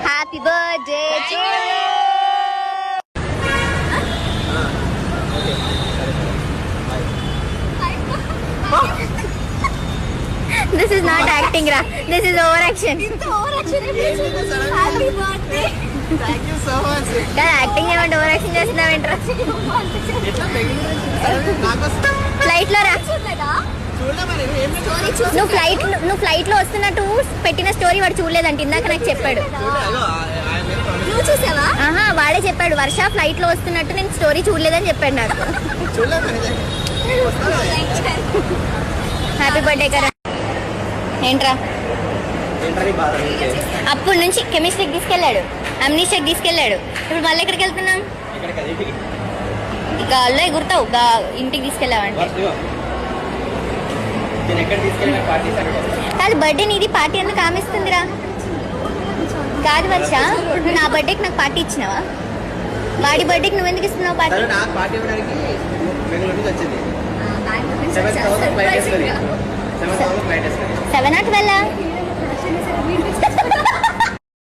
Happy birthday to you. This is not acting ra. This is overaction. Happy birthday. Thank you so much. Kada acting ఏమంటే overaction చేస్తున్నావేంట్రా? Flight లో రా. నువ్వు flight లో వస్తున్నట్టు పెట్టిన story వాడు చూడలేదంట, ఇందాక నాకు చెప్పాడు. నువ్వు చూసావా? ఆహా, వాడే చెప్పాడు వర్ష ఫ్లైట్ లో వస్తున్నట్టు నేను స్టోరీ చూడలేదని చెప్పాడు నాకు. హ్యాపీ బర్త్డే కదా. ఏంట్రా అప్పటి నుంచి కెమిస్ట్రీకి తీసుకెళ్ళాడు, అమ్నీషియాకి తీసుకెళ్ళాడు, ఇప్పుడు మళ్ళీ ఎక్కడికి వెళ్తున్నాం? ఇక అల్లే గుర్తావు ఇంటికి తీసుకెళ్ళావంటే. కాదు బర్త్డే నీది, పార్టీ ఎందుకు కామిస్తుందిరా? కాదు వర్ష, నువ్వు నా బర్త్డేకి నాకు పార్టీ ఇచ్చినావా? వాడి బర్త్డేకి నువ్వు ఎందుకు ఇస్తున్నావు పార్టీ? 7 or 12?